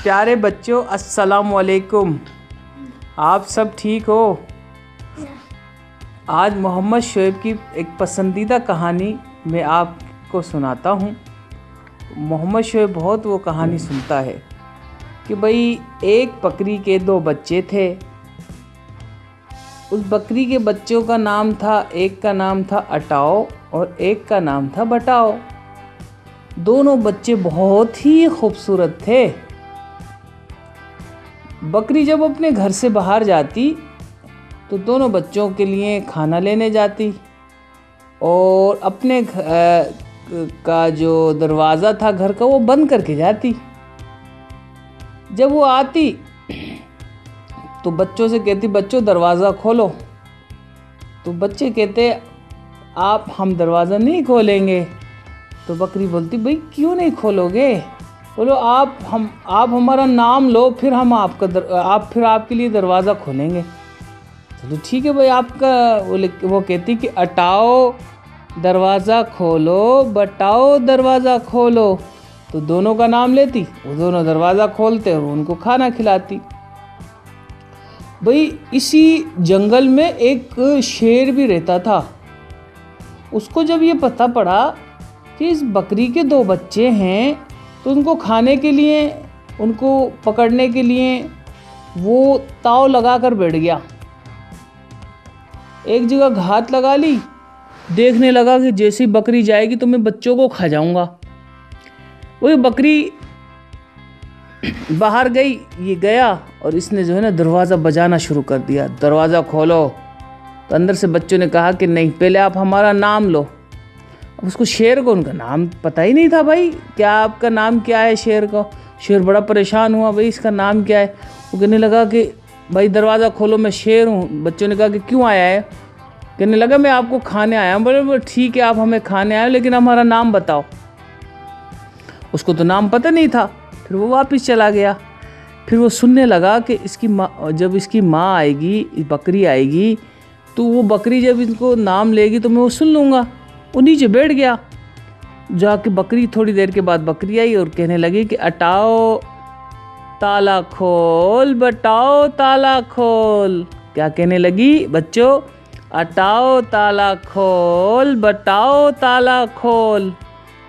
प्यारे बच्चों, अस्सलाम वालेकुम। आप सब ठीक हो? आज मोहम्मद शोएब की एक पसंदीदा कहानी मैं आपको सुनाता हूँ। मोहम्मद शोएब बहुत वो कहानी सुनता है कि भाई एक बकरी के दो बच्चे थे। उस बकरी के बच्चों का नाम था, एक का नाम था अटाओ और एक का नाम था बटाओ। दोनों बच्चे बहुत ही खूबसूरत थे। बकरी जब अपने घर से बाहर जाती तो दोनों बच्चों के लिए खाना लेने जाती और अपने का जो दरवाज़ा था घर का वो बंद करके जाती। जब वो आती तो बच्चों से कहती, बच्चों दरवाज़ा खोलो। तो बच्चे कहते, हम दरवाज़ा नहीं खोलेंगे। तो बकरी बोलती, भाई क्यों नहीं खोलोगे? बोलो आप हमारा नाम लो, फिर हम आपके लिए दरवाज़ा खोलेंगे। चलो ठीक है भाई, आपका वो कहती कि अटाओ दरवाज़ा खोलो, बटाओ दरवाज़ा खोलो। तो दोनों का नाम लेती, वो दोनों दरवाज़ा खोलते और उनको खाना खिलाती। भाई इसी जंगल में एक शेर भी रहता था। उसको जब ये पता पड़ा कि इस बकरी के दो बच्चे हैं तो उनको खाने के लिए, उनको पकड़ने के लिए वो ताव लगा कर बैठ गया। एक जगह घात लगा ली, देखने लगा कि जैसी बकरी जाएगी तो मैं बच्चों को खा जाऊंगा। वही बकरी बाहर गई, ये गया और इसने जो है ना दरवाज़ा बजाना शुरू कर दिया, दरवाज़ा खोलो। तो अंदर से बच्चों ने कहा कि नहीं, पहले आप हमारा नाम लो। अब उसको शेर को उनका नाम पता ही नहीं था। भाई क्या आपका नाम क्या है? शेर को। शेर बड़ा परेशान हुआ, भाई इसका नाम क्या है? वो कहने लगा कि भाई दरवाज़ा खोलो, मैं शेर हूँ। बच्चों ने कहा कि क्यों आया है? कहने लगा मैं आपको खाने आया हूँ। बोले ठीक है, आप हमें खाने आए हो, लेकिन हमारा नाम बताओ। उसको तो नाम पता नहीं था। फिर वो वापस चला गया। फिर वो सुनने लगा कि जब इसकी माँ आएगी, बकरी आएगी, तो वो बकरी जब इनको नाम लेगी तो मैं वो सुन लूँगा। वो नीचे बैठ गया। जाके बकरी, थोड़ी देर के बाद बकरी आई और कहने लगी कि अटाओ ताला खोल, बटाओ ताला खोल। क्या कहने लगी बच्चों? अटाओ ताला खोल, बटाओ ताला खोल।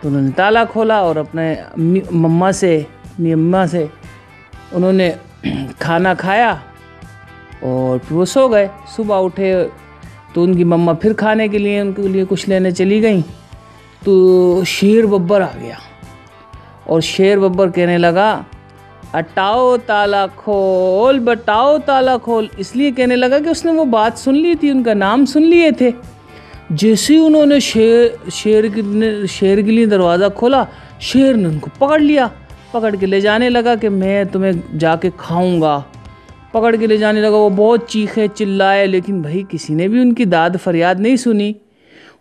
तो उन्होंने ताला खोला और अपने मम्मा से उन्होंने खाना खाया और फिर वो सो गए। सुबह उठे तो उनकी मम्मा फिर खाने के लिए उनके लिए कुछ लेने चली गई। तो शेर बब्बर आ गया और शेर बब्बर कहने लगा, अटाओ ताला खोल, बटाओ ताला खोल। इसलिए कहने लगा कि उसने वो बात सुन ली थी, उनका नाम सुन लिए थे। जैसे ही उन्होंने शेर के लिए दरवाज़ा खोला, शेर ने उनको पकड़ लिया, पकड़ के ले जाने लगा कि मैं तुम्हें जाके खाऊंगा। पकड़ के ले जाने लगा। वो बहुत चीखे चिल्लाए, लेकिन भाई किसी ने भी उनकी दाद फरियाद नहीं सुनी।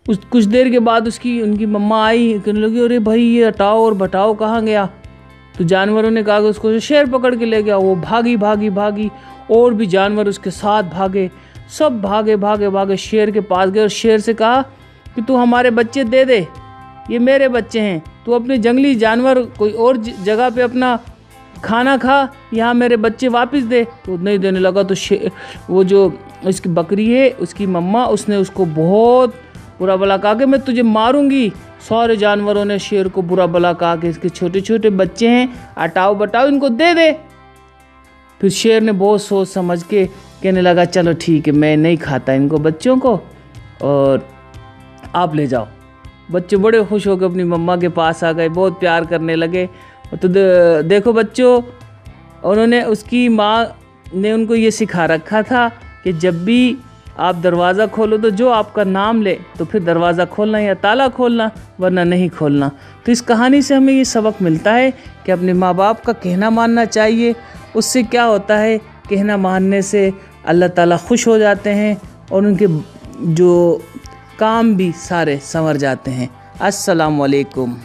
कुछ देर के बाद उनकी मम्मा आई, कहने लगी, अरे भाई ये अटाओ और बटाओ कहाँ गया? तो जानवरों ने कहा कि उसको शेर पकड़ के ले गया। वो भागी और भी जानवर उसके साथ भागे। सब भागे शेर के पास गए और शेर से कहा कि तू हमारे बच्चे दे दे, ये मेरे बच्चे हैं। तू अपने जंगली जानवर कोई और जगह पे अपना खाना खा, यहाँ मेरे बच्चे वापस दे। तो नहीं देने लगा। तो वो जो इसकी बकरी है, उसकी मम्मा, उसने उसको बहुत बुरा भला कहा कि मैं तुझे मारूंगी। सारे जानवरों ने शेर को बुरा भला कहा कि इसके छोटे छोटे बच्चे हैं, अटाओ बटाओ, इनको दे दे। फिर शेर ने बहुत सोच समझ के कहने लगा, चलो ठीक है, मैं नहीं खाता इनको बच्चों को और आप ले जाओ। बच्चे बड़े खुश होकर अपनी मम्मा के पास आ गए, बहुत प्यार करने लगे। तो देखो बच्चों, उसकी माँ ने उनको ये सिखा रखा था कि जब भी आप दरवाज़ा खोलो तो जो आपका नाम ले तो फिर दरवाज़ा खोलना या ताला खोलना, वरना नहीं खोलना। तो इस कहानी से हमें ये सबक मिलता है कि अपने माँ बाप का कहना मानना चाहिए। उससे क्या होता है, कहना मानने से अल्लाह ताला खुश हो जाते हैं और उनके जो काम भी सारे संवर जाते हैं। अस्सलाम वालेकुम।